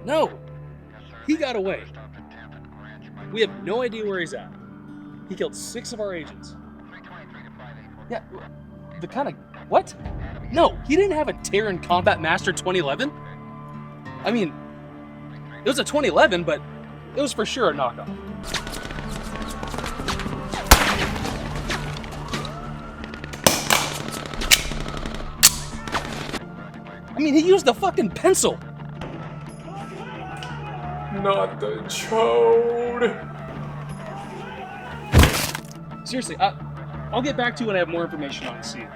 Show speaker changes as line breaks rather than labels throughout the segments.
No! He got away. We have no idea where he's at. He killed 6 of our agents. Yeah, the kind of... What? No, he didn't have a Terran Combat Master 2011. I mean, it was a 2011, but it was for sure a knockoff. I mean, he used a fucking pencil.
Not the chode.
Seriously, I'll get back to you when I have more information on the scene.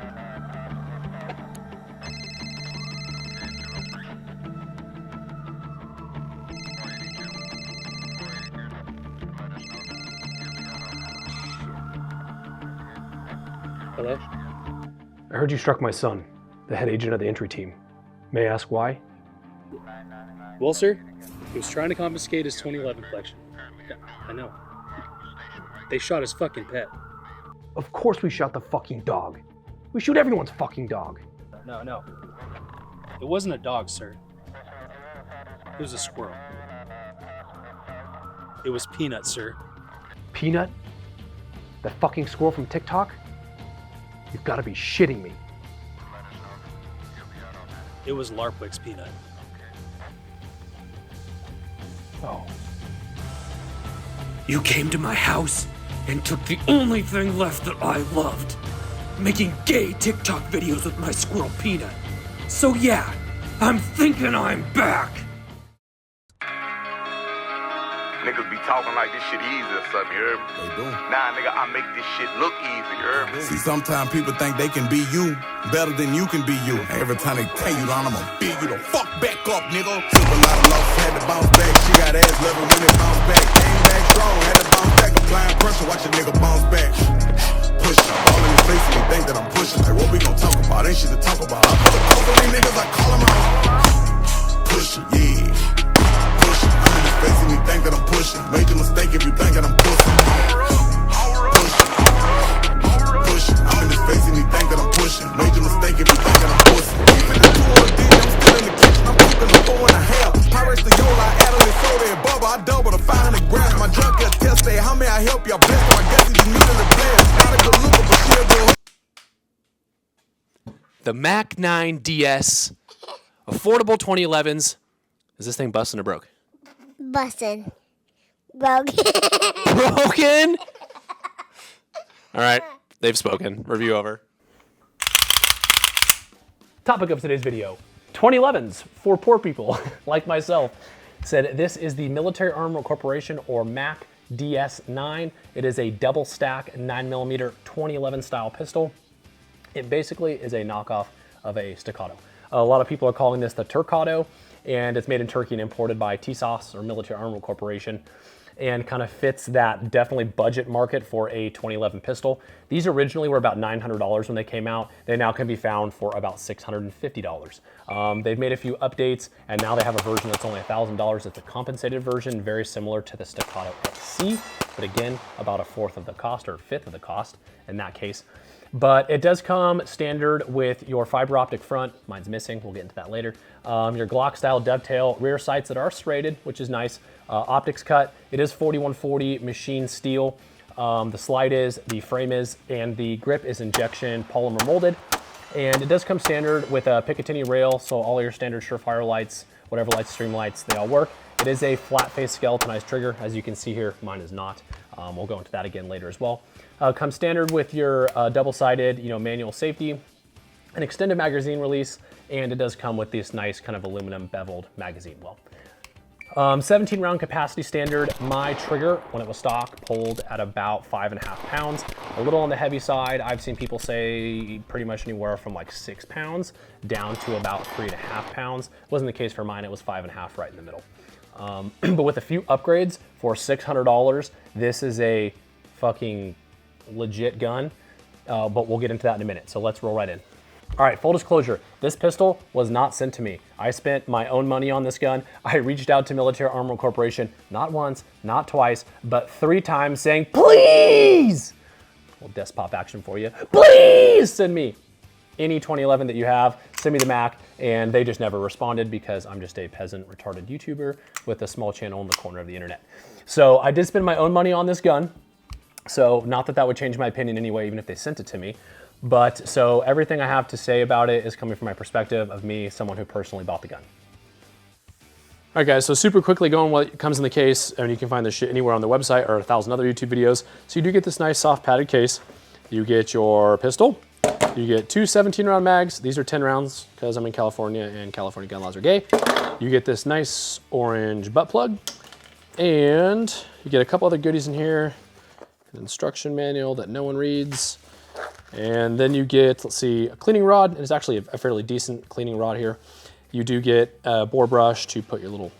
Hello?
I heard you struck my son, the head agent of the entry team. May I ask why?
Well, sir, he was trying to confiscate his 2011 collection. Yeah, I know. They shot his fucking pet.
Of course we shot the fucking dog. We shoot everyone's fucking dog.
No. It wasn't a dog, sir. It was a squirrel. It was Peanut, sir.
Peanut? That fucking squirrel from TikTok? You've got to be shitting me.
It was LARPwick's Peanut.
Oh.
You came to my house and took the only thing left that I loved, making gay TikTok videos with my squirrel Peanut. So yeah, I'm thinking I'm back.
Niggas be talking like this shit easy or something, you heard me?
They do.
Nah, nigga, I make this shit look easy, you heard me?
See, sometimes people think they can be you better than you can be you. Every time they tell you down, I'm gonna beat you the fuck back up, nigga. Took a lot of losses, had to bounce back. She got ass level when it bounce back. Came back strong, had to bounce back. Applying pressure, watch a nigga bounce back. Pushing, all in your face and they think that I'm pushing. Like, what we gon' talk about? Ain't shit to talk about. I put a couple of these niggas, I call them out. Pushing, yeah. Pushing, I'm in his face and he think that I'm pushing. Major mistake if you think that I'm pushing. Pushing, I'm in his face and he think that I'm pushing. Major mistake if you think that I'm pushing. Keeping the 2 on D, I'm still in the kitchen. I'm cooking the 4.5. Pirates the Yola, Adelaide, soda, and Bubba. I double the 500 grams. My drunk got test say, how may I help you? I bless him. I guess he just needed a blast. Not a good looker, but she'll go.
The Mac 9 DS, affordable 2011s. Is this thing busting or broke?
Bussin'. Broken.
Broken? All right, they've spoken. Review over.
Topic of today's video, 2011s for poor people like myself. Said this is the Military Armament Corporation or Mac DS9. It is a double stack 9mm 2011 style pistol. It basically is a knockoff of a Staccato. A lot of people are calling this the Turcado, and it's made in Turkey and imported by TSOS or Military Armament Corporation, and kind of fits that definitely budget market for a 2011 pistol. These originally were about $900 when they came out. They now can be found for about $650. They've made a few updates, and now they have a version that's only $1,000. It's a compensated version, very similar to the Staccato XC, but again, about 1/4 of the cost, or 1/5 of the cost in that case. But it does come standard with your fiber optic front. Mine's missing, we'll get into that later. Your Glock style dovetail, rear sights that are serrated, which is nice. Optics cut, it is 4140 machine steel. The slide is, the frame is, and the grip is injection polymer molded. And it does come standard with a Picatinny rail, so all your standard Surefire lights, whatever lights, stream lights, they all work. It is a flat face skeletonized trigger, as you can see here, mine is not. We'll go into that again later as well. Comes standard with your double-sided, manual safety, an extended magazine release, and it does come with this nice kind of aluminum beveled magazine well. 17 round capacity standard. My trigger, when it was stock, pulled at about 5.5 pounds. A little on the heavy side. I've seen people say pretty much anywhere from like 6 pounds down to about 3.5 pounds. Wasn't the case for mine, it was 5.5 right in the middle. But with a few upgrades for $600, this is a fucking legit gun, but we'll get into that in a minute. So let's roll right in. All right, full disclosure, this pistol was not sent to me. I spent my own money on this gun. I reached out to Military Armament Corporation, not once, not twice, but 3 times saying, please, a little desk pop action for you, please send me any 2011 that you have, send me the Mac, and they just never responded because I'm just a peasant retarded YouTuber with a small channel in the corner of the internet. So I did spend my own money on this gun. So not that that would change my opinion anyway, even if they sent it to me. But so everything I have to say about it is coming from my perspective of me, someone who personally bought the gun. All right, guys, so super quickly going what comes in the case, and you can find this shit anywhere on the website or 1,000 other YouTube videos. So you do get this nice soft padded case. You get your pistol. You get 2 17-round mags. These are 10 rounds because I'm in California and California gun laws are gay. You get this nice orange butt plug. And you get a couple other goodies in here. An instruction manual that no one reads. And then you get, let's see, a cleaning rod. It's actually a fairly decent cleaning rod here. You do get a bore brush to put your little,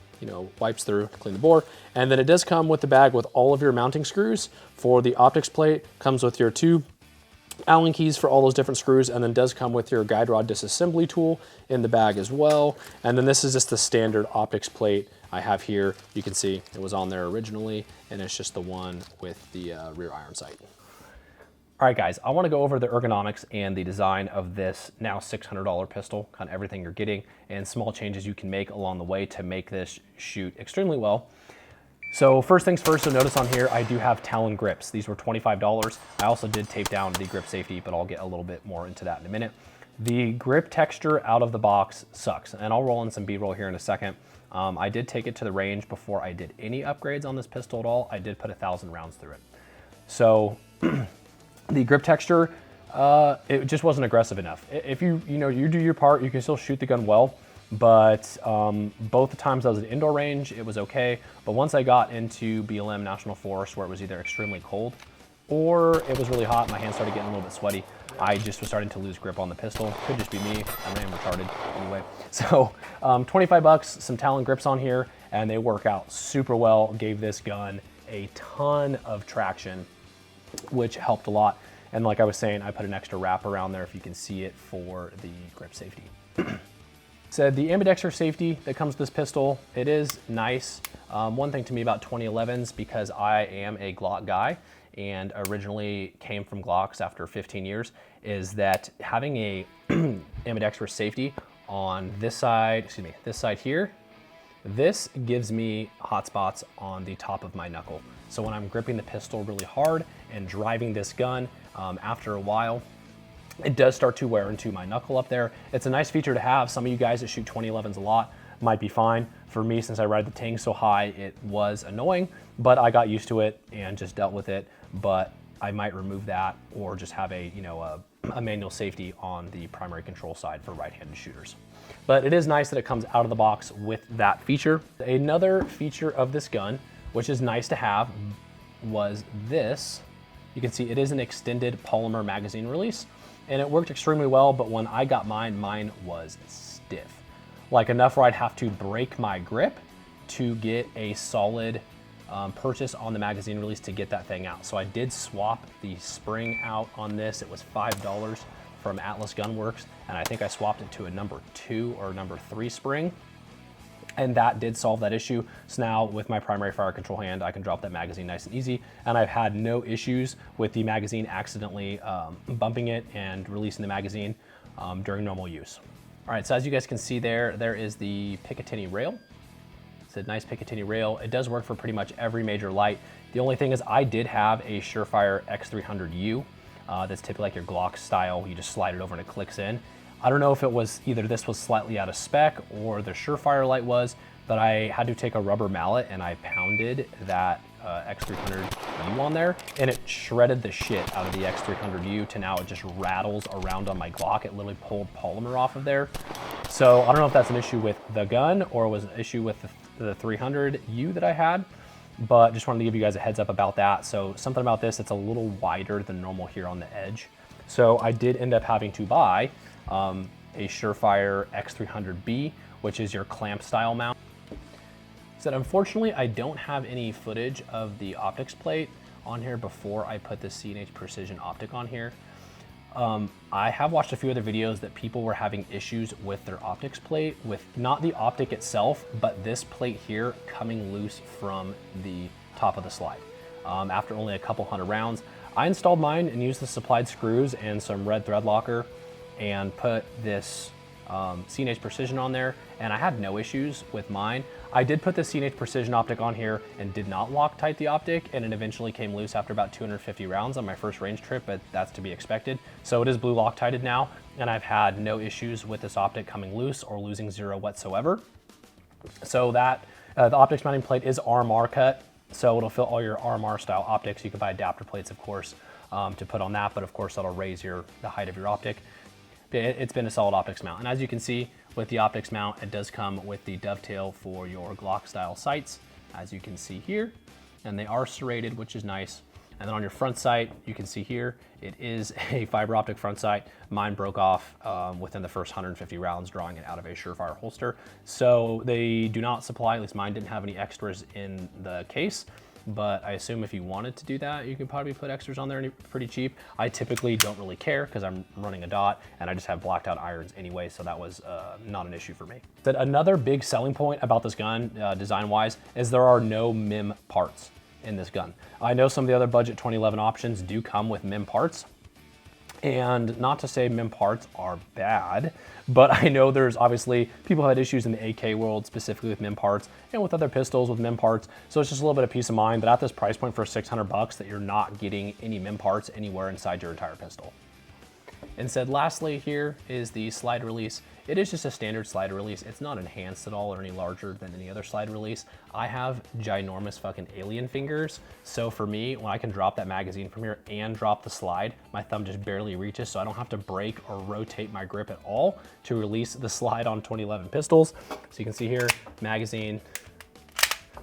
wipes through to clean the bore. And then it does come with the bag with all of your mounting screws for the optics plate. Comes with your 2 Allen keys for all those different screws, and then does come with your guide rod disassembly tool in the bag as well. And then this is just the standard optics plate I have here. You can see it was on there originally, and it's just the one with the rear iron sight. All right, guys, I want to go over the ergonomics and the design of this now $600 pistol, kind of everything you're getting, and small changes you can make along the way to make this shoot extremely well. So first things first, so notice on here, I do have Talon grips. These were $25. I also did tape down the grip safety, but I'll get a little bit more into that in a minute. The grip texture out of the box sucks, and I'll roll in some B-roll here in a second. I did take it to the range before I did any upgrades on this pistol at all. I did put 1,000 rounds through it. So the grip texture, it just wasn't aggressive enough. If you do your part, you can still shoot the gun well. But both the times I was at indoor range, it was okay. But once I got into BLM National Forest, where it was either extremely cold or it was really hot, my hands started getting a little bit sweaty, I just was starting to lose grip on the pistol. Could just be me, I am retarded anyway. So 25 bucks, some Talon grips on here, and they work out super well. Gave this gun a ton of traction, which helped a lot. And like I was saying, I put an extra wrap around there if you can see it for the grip safety. Said the ambidextrous safety that comes with this pistol, it is nice. One thing to me about 2011s, because I am a Glock guy and originally came from Glocks after 15 years, is that having a ambidextrous safety on this side here, this gives me hot spots on the top of my knuckle. So when I'm gripping the pistol really hard and driving this gun, after a while, it does start to wear into my knuckle up there. It's a nice feature to have. Some of you guys that shoot 2011s a lot might be fine. For me, since I ride the Ting so high, it was annoying, but I got used to it and just dealt with it. But I might remove that or just have a manual safety on the primary control side for right-handed shooters. But it is nice that it comes out of the box with that feature. Another feature of this gun, which is nice to have, was this. You can see it is an extended polymer magazine release. And it worked extremely well, but when I got mine was stiff. Like enough where I'd have to break my grip to get a solid purchase on the magazine release to get that thing out. So I did swap the spring out on this. It was $5 from Atlas Gunworks, and I think I swapped it to a number 2 or number 3 spring. And that did solve that issue. So now with my primary fire control hand, I can drop that magazine nice and easy. And I've had no issues with the magazine accidentally bumping it and releasing the magazine during normal use. All right, so as you guys can see there is the Picatinny rail. It's a nice Picatinny rail. It does work for pretty much every major light. The only thing is I did have a Surefire X300U that's typically like your Glock style. You just slide it over and it clicks in. I don't know if it was either this was slightly out of spec or the Surefire light was, but I had to take a rubber mallet and I pounded that X300U on there, and it shredded the shit out of the X300U to now it just rattles around on my Glock. It literally pulled polymer off of there. So I don't know if that's an issue with the gun or it was an issue with the 300U that I had, but just wanted to give you guys a heads up about that. So something about this, it's a little wider than normal here on the edge. So I did end up having to buy a Surefire X300B, which is your clamp style mount. So unfortunately, I don't have any footage of the optics plate on here before I put the C&H Precision optic on here. I have watched a few other videos that people were having issues with their optics plate, with not the optic itself, but this plate here coming loose from the top of the slide. After only a couple hundred rounds, I installed mine and used the supplied screws and some red thread locker, and put this C&H Precision on there, and I had no issues with mine. I did put the C&H Precision optic on here and did not Loctite the optic, and it eventually came loose after about 250 rounds on my first range trip, but that's to be expected. So it is blue Loctited now, and I've had no issues with this optic coming loose or losing zero whatsoever. So that the optics mounting plate is RMR cut, so it'll fit all your RMR style optics. You can buy adapter plates, of course, to put on that, but of course that'll raise the height of your optic. It's been a solid optics mount, and as you can see with the optics mount, it does come with the dovetail for your Glock style sights, as you can see here, and they are serrated, which is nice. And then on your front sight, you can see here, it is a fiber optic front sight. Mine broke off within the first 150 rounds, drawing it out of a Surefire holster. So they do not supply, at least mine didn't have any extras in the case, but I assume if you wanted to do that, you can probably put extras on there pretty cheap. I typically don't really care because I'm running a dot and I just have blacked out irons anyway, so that was not an issue for me. But another big selling point about this gun, design-wise, is there are no MIM parts in this gun. I know some of the other budget 2011 options do come with MIM parts, and not to say MIM parts are bad, but I know there's obviously people who had issues in the AK world, specifically with MIM parts, and with other pistols with MIM parts. So it's just a little bit of peace of mind that at this price point for $600 that you're not getting any MIM parts anywhere inside your entire pistol. And said lastly here is the slide release. It is just a standard slide release. It's not enhanced at all or any larger than any other slide release. I have ginormous fucking alien fingers. So for me, when I can drop that magazine from here and drop the slide, my thumb just barely reaches, so I don't have to break or rotate my grip at all to release the slide on 2011 pistols. So you can see here, magazine,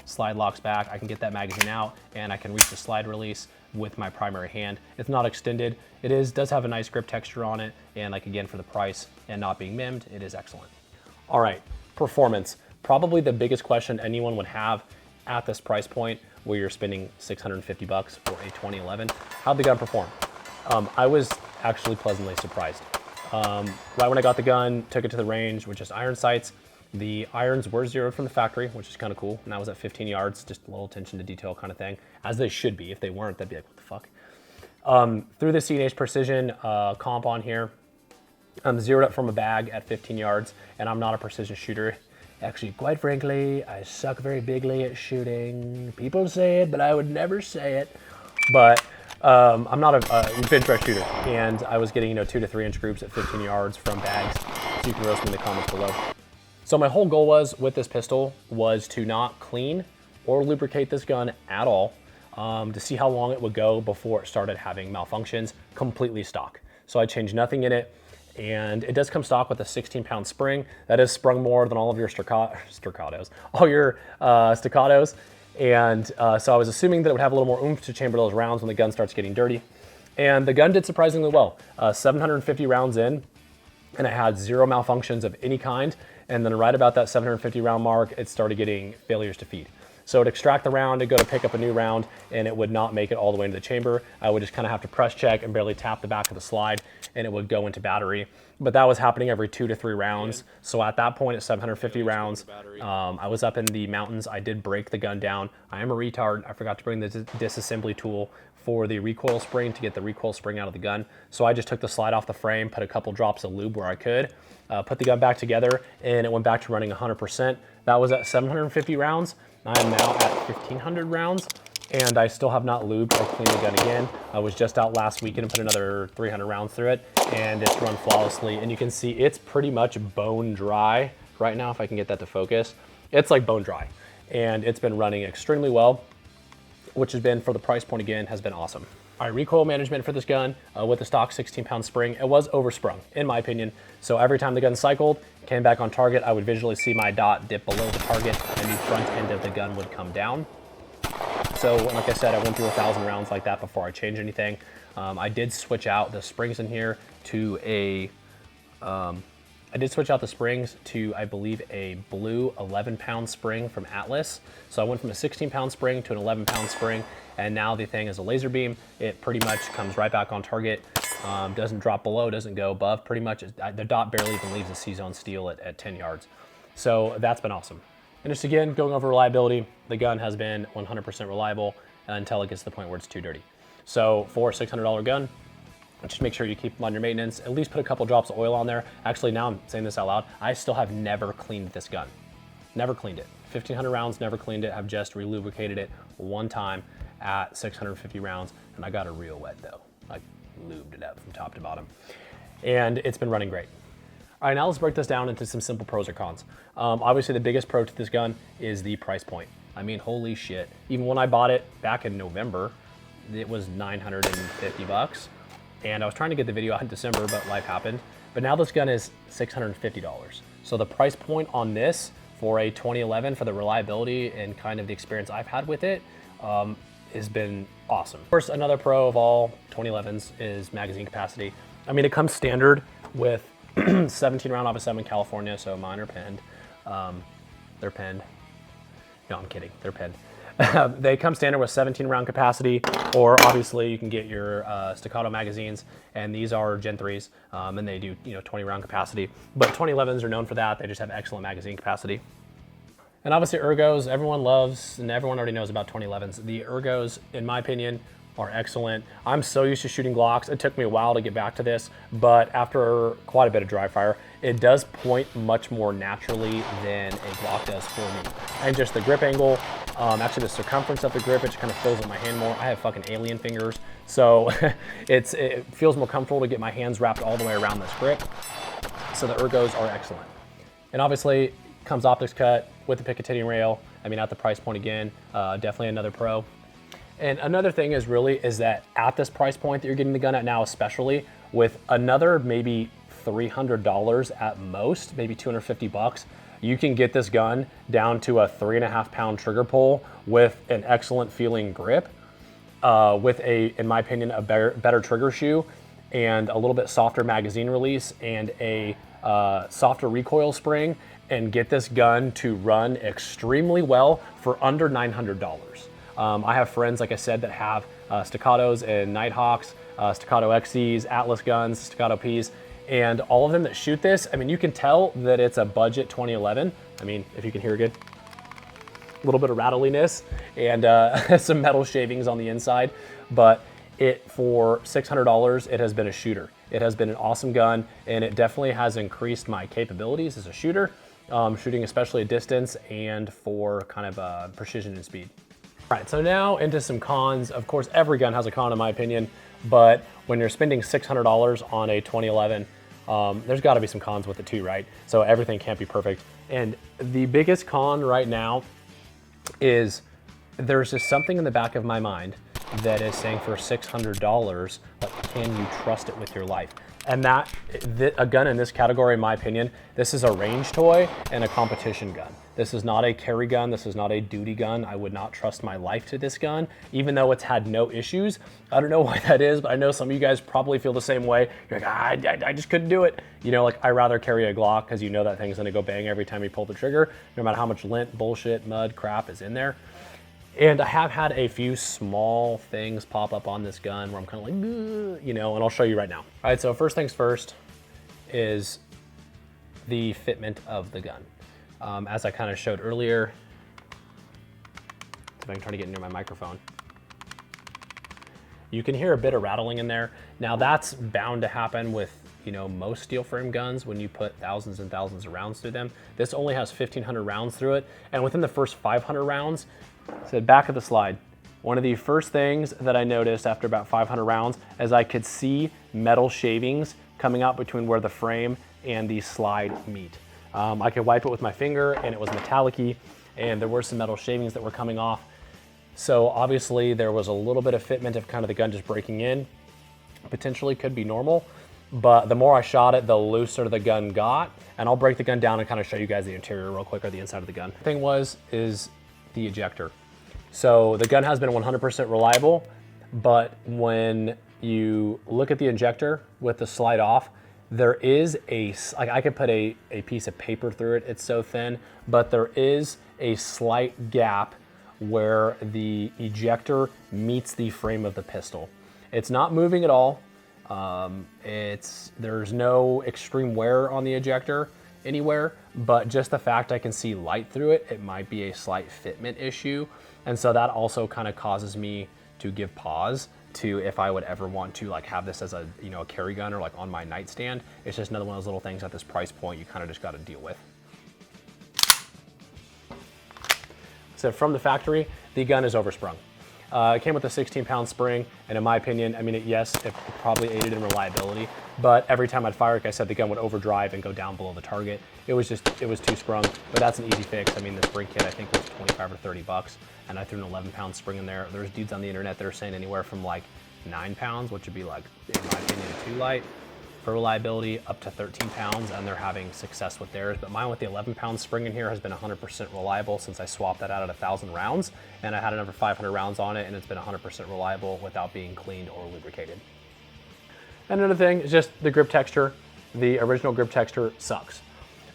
slide locks back. I can get that magazine out and I can reach the slide release with my primary hand. It's not extended. It does have a nice grip texture on it, and like again, for the price and not being MIM'd, it is excellent. All right, performance. Probably the biggest question anyone would have at this price point where you're spending $650 for a 2011. How'd the gun perform? I was actually pleasantly surprised. Right when I got the gun, took it to the range with just iron sights. The irons were zeroed from the factory, which is kind of cool. And I was at 15 yards, just a little attention to detail kind of thing, as they should be. If they weren't, that'd be like, what the fuck? Through the C&H Precision comp on here, I'm zeroed up from a bag at 15 yards, and I'm not a precision shooter. Actually, quite frankly, I suck very bigly at shooting. People say it, but I would never say it. But I'm not a bench press shooter, and I was getting 2 to 3 inch groups at 15 yards from bags, so you can roast me in the comments below. So my whole goal with this pistol was to not clean or lubricate this gun at all, to see how long it would go before it started having malfunctions, completely stock. So I changed nothing in it, and it does come stock with a 16-pound spring. That is sprung more than all of your staccatos, and so I was assuming that it would have a little more oomph to chamber those rounds when the gun starts getting dirty. And the gun did surprisingly well. 750 rounds in, and it had 0 malfunctions of any kind. And then right about that 750 round mark, it started getting failures to feed. So it'd extract the round, it'd go to pick up a new round, and it would not make it all the way into the chamber. I would just kind of have to press check and barely tap the back of the slide, and it would go into battery. But that was happening every 2 to 3 rounds. So at that point, at 750 rounds, I was up in the mountains. I did break the gun down. I am a retard. I forgot to bring the disassembly tool for the recoil spring to get the recoil spring out of the gun. So I just took the slide off the frame, put a couple drops of lube where I could, put the gun back together, and it went back to running 100%. That was at 750 rounds. I am now at 1,500 rounds, and I still have not lubed or cleaned the gun again. I was just out last weekend and put another 300 rounds through it, and it's run flawlessly. And you can see it's pretty much bone dry right now, if I can get that to focus. It's like bone dry, and it's been running extremely well, which has been, for the price point again, has been awesome. All right, recoil management for this gun with the stock 16-pound spring, it was oversprung, in my opinion. So every time the gun cycled, came back on target, I would visually see my dot dip below the target, and the front end of the gun would come down. So like I said, I went through 1,000 rounds like that before I changed anything. I did switch out the springs in here to I believe, a blue 11-pound spring from Atlas. So I went from a 16-pound spring to an 11-pound spring, and now the thing is a laser beam. It pretty much comes right back on target, doesn't drop below, doesn't go above, pretty much. The dot barely even leaves the C-zone steel at 10 yards. So that's been awesome. And just again, going over reliability, the gun has been 100% reliable until it gets to the point where it's too dirty. So for a $600 gun, Just make sure you keep them on your maintenance. At least put a couple drops of oil on there. Actually, now I'm saying this out loud, I still have never cleaned this gun. Never cleaned it. 1,500 rounds, never cleaned it. I've just relubricated it one time at 650 rounds, and I got it real wet though. I lubed it up from top to bottom. And it's been running great. All right, now let's break this down into some simple pros or cons. Obviously, the biggest pro to this gun is the price point. I mean, holy shit. Even when I bought it back in November, it was 950 bucks. And I was trying to get the video out in December, but life happened. But now this gun is $650. So the price point on this for a 2011, for the reliability and kind of the experience I've had with it, has been awesome. Of course, another pro of all 2011s is magazine capacity. I mean, it comes standard with 17 round Office 7 California, so mine are pinned. They're pinned. No, I'm kidding, they're pinned. They come standard with 17 round capacity, or obviously you can get your Staccato magazines, and these are Gen 3s, and they do 20 round capacity. But 2011s are known for that. They just have excellent magazine capacity. And obviously Ergos, everyone loves, and everyone already knows about 2011s. The Ergos, in my opinion, are excellent. I'm so used to shooting Glocks. It took me a while to get back to this, but after quite a bit of dry fire, it does point much more naturally than a Glock does for me. And just the grip angle, actually the circumference of the grip, it just kind of fills up my hand more. I have fucking alien fingers, so it feels more comfortable to get my hands wrapped all the way around this grip. So the Ergos are excellent. And obviously, comes optics cut with the Picatinny rail. I mean, at the price point again, definitely another pro. And another thing is that at this price point that you're getting the gun at now, especially with another maybe $300 at most, maybe 250 bucks, you can get this gun down to a 3.5 pound trigger pull with an excellent feeling grip, with in my opinion, a better trigger shoe and a little bit softer magazine release and a softer recoil spring, and get this gun to run extremely well for under $900. I have friends, like I said, that have Staccatos and Nighthawks, Staccato XCs, Atlas guns, Staccato Ps, and all of them that shoot this, I mean, you can tell that it's a budget 2011. I mean, if you can hear good, a little bit of rattliness and some metal shavings on the inside, but for $600, it has been a shooter. It has been an awesome gun, and it definitely has increased my capabilities as a shooter, shooting especially at distance and for kind of precision and speed. All right, so now into some cons. Of course, every gun has a con in my opinion, but when you're spending $600 on a 2011, there's gotta be some cons with it too, right? So everything can't be perfect. And the biggest con right now is there's just something in the back of my mind that is saying for $600, like, can you trust it with your life? And a gun in this category, in my opinion, this is a range toy and a competition gun. This is not a carry gun. This is not a duty gun. I would not trust my life to this gun, even though it's had no issues. I don't know why that is, but I know some of you guys probably feel the same way. You're like, I just couldn't do it. Like, I'd rather carry a Glock because that thing's gonna go bang every time you pull the trigger, no matter how much lint, bullshit, mud, crap is in there. And I have had a few small things pop up on this gun where I'm kind of like, and I'll show you right now. All right, so first things first is the fitment of the gun. As I kind of showed earlier, if I can try to get near my microphone, you can hear a bit of rattling in there. Now that's bound to happen with most steel frame guns when you put thousands and thousands of rounds through them. This only has 1,500 rounds through it, and within the first 500 rounds, so back of the slide, one of the first things that I noticed after about 500 rounds is I could see metal shavings coming out between where the frame and the slide meet. I could wipe it with my finger and it was metallic-y, and there were some metal shavings that were coming off. So obviously there was a little bit of fitment of kind of the gun just breaking in. Potentially could be normal, but the more I shot it, the looser the gun got. And I'll break the gun down and kind of show you guys the interior real quick, or the inside of the gun. The thing is the ejector. So the gun has been 100% reliable, but when you look at the injector with the slide off, there is I could put a piece of paper through it, it's so thin, but there is a slight gap where the ejector meets the frame of the pistol. It's not moving at all. There's no extreme wear on the ejector anywhere, but just the fact I can see light through it, it might be a slight fitment issue. And so that also kind of causes me to give pause to if I would ever want to like have this as a, you know, a carry gun or like on my nightstand. It's just another one of those little things at this price point you kind of just got to deal with. So from the factory, the gun is oversprung. It came with a 16-pound spring, and in my opinion, I mean, yes, it probably aided in reliability, but every time I'd fire, like I said, the gun would overdrive and go down below the target. It was too sprung, but that's an easy fix. I mean, the spring kit I think was 25 or 30 bucks, and I threw an 11-pound spring in there. There's dudes on the internet that are saying anywhere from like 9 pounds, which would be like, in my opinion, too light for reliability, up to 13 pounds, and they're having success with theirs. But mine with the 11-pound spring in here has been 100% reliable since I swapped that out at 1,000 rounds, and I had another 500 rounds on it, and it's been 100% reliable without being cleaned or lubricated. And another thing is just the grip texture. The original grip texture sucks.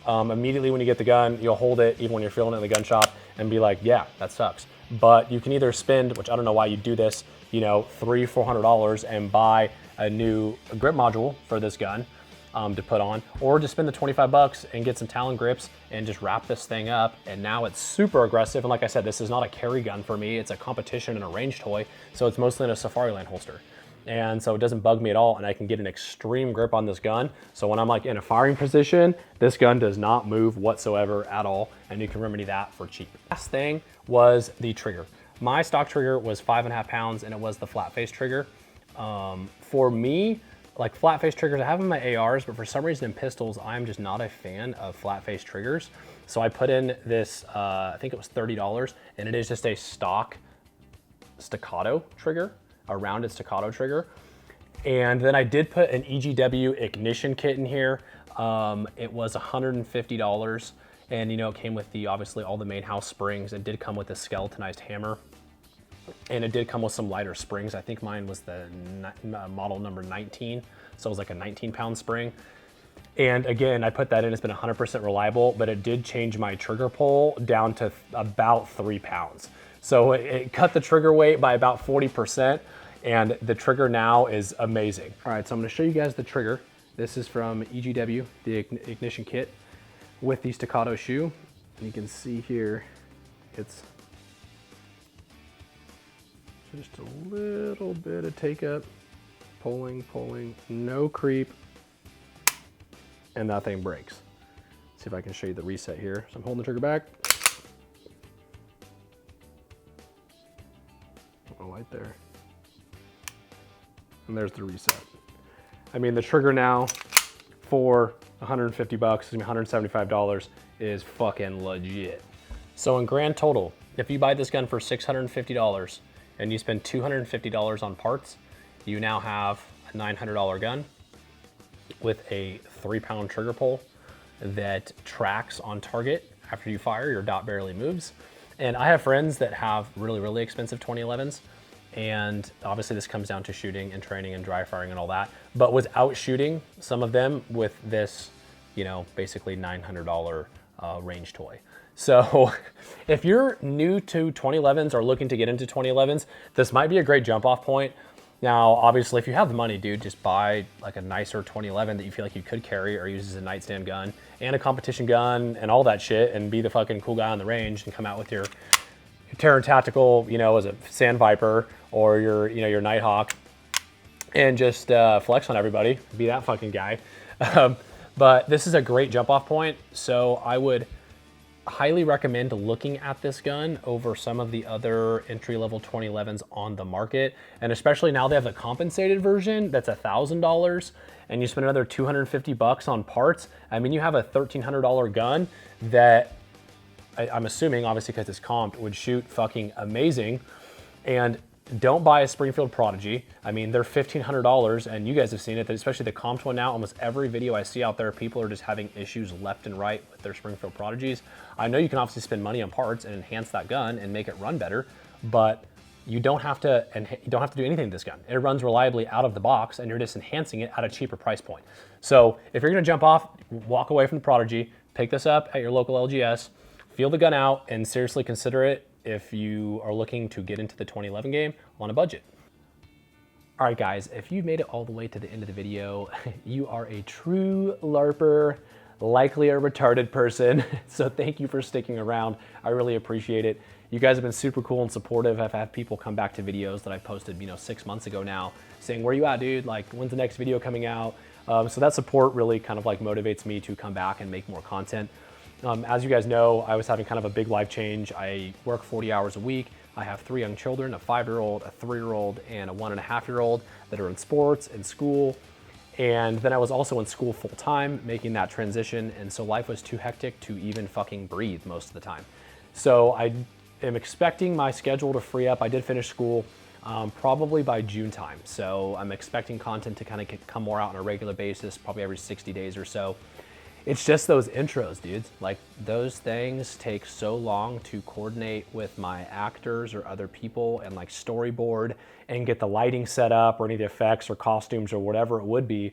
Immediately when you get the gun, you'll hold it, even when you're feeling it in the gun shop, and be like, yeah, that sucks. But you can either spend, which I don't know why you do this, you know, $300-400 and buy a new grip module for this gun to put on, or just spend the 25 bucks and get some Talon grips and just wrap this thing up. And now it's super aggressive. And like I said, this is not a carry gun for me. It's a competition and a range toy. So it's mostly in a Safariland holster. And so it doesn't bug me at all. And I can get an extreme grip on this gun. So when I'm like in a firing position, this gun does not move whatsoever at all. And you can remedy that for cheap. Last thing was the trigger. My stock trigger was 5.5 pounds, and it was the flat face trigger. For me, like flat face triggers, I have in my ARs, but for some reason in pistols, I'm just not a fan of flat face triggers. So I put in this, I think it was $30, and it is just a stock staccato trigger, a rounded staccato trigger. And then I did put an EGW ignition kit in here. It was $150, and you know, it came with the, obviously all the main house springs. It did come with a skeletonized hammer. And it did come with some lighter springs. I think mine was the model number 19. So it was like a 19-pound spring. And again, I put that in, it's been 100% reliable, but it did change my trigger pull down to about 3 pounds. So it cut the trigger weight by about 40%, and the trigger now is amazing. All right, so I'm gonna show you guys the trigger. This is from EGW, the ignition kit with the staccato shoe. And you can see here, it's just a little bit of take up, pulling, no creep, and that thing breaks. See if I can show you the reset here. So I'm holding the trigger back. A light there. And there's the reset. I mean, the trigger now for 150 bucks, $175 is fucking legit. So in grand total, if you buy this gun for $650, and you spend $250 on parts, you now have a $900 gun with a 3-pound trigger pull that tracks on target after you fire. Your dot barely moves. And I have friends that have really, really expensive 2011s. And obviously this comes down to shooting and training and dry firing and all that. But without shooting, some of them with this, you know, basically $900 range toy. So if you're new to 2011s or looking to get into 2011s, this might be a great jump off point. Now, obviously, if you have the money, dude, just buy like a nicer 2011 that you feel like you could carry or use as a nightstand gun and a competition gun and all that shit, and be the fucking cool guy on the range and come out with your Terran Tactical, you know, as a Sand Viper or your, you know, your Nighthawk, and just flex on everybody, be that fucking guy. But this is a great jump off point. So I would highly recommend looking at this gun over some of the other entry-level 2011s on the market. And especially now they have the compensated version that's $1,000, and you spend another 250 bucks on parts. I mean, you have a $1,300 gun that I'm assuming, obviously because it's comped, would shoot fucking amazing. And don't buy a Springfield Prodigy. I mean, they're $1,500, and you guys have seen it, especially the comped one now. Almost every video I see out there, people are just having issues left and right with their Springfield Prodigies. I know you can obviously spend money on parts and enhance that gun and make it run better, but you don't have to, and you don't have to do anything to this gun. It runs reliably out of the box, and you're just enhancing it at a cheaper price point. So if you're gonna jump off, walk away from the Prodigy, pick this up at your local LGS, feel the gun out, and seriously consider it if you are looking to get into the 2011 game on a budget. All right, guys, if you've made it all the way to the end of the video, you are a true LARPer. likely a retarded person. So thank you for sticking around. I really appreciate it. You guys have been super cool and supportive. I've had people come back to videos that I posted, 6 months ago now, saying, where you at, dude? Like, when's the next video coming out? So that support really kind of like motivates me to come back and make more content. As you guys know, I was having kind of a big life change. I work 40 hours a week. I have 3 young children, a 5-year-old, a 3-year-old, and a 1.5-year-old that are in sports and school. And then I was also in school full time, making that transition. And so life was too hectic to even fucking breathe most of the time. So I am expecting my schedule to free up. I did finish school probably by June time. So I'm expecting content to kind of come more out on a regular basis, probably every 60 days or so. It's just those intros, dudes. Like, those things take so long to coordinate with my actors or other people and like storyboard and get the lighting set up or any of the effects or costumes or whatever it would be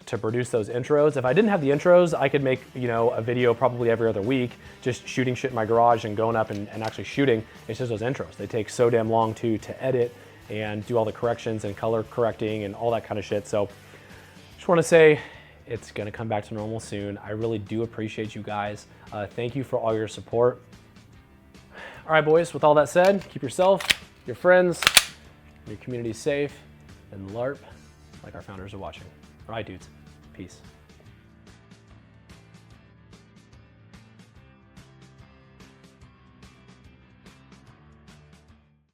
to produce those intros. If I didn't have the intros, I could make, a video probably every other week, just shooting shit in my garage and going up and actually shooting. It's just those intros. They take so damn long to edit and do all the corrections and color correcting and all that kind of shit. So just want to say, it's gonna come back to normal soon. I really do appreciate you guys. Thank you for all your support. All right, boys, with all that said, keep yourself, your friends, your community safe, and LARP like our founders are watching. All right, dudes, peace.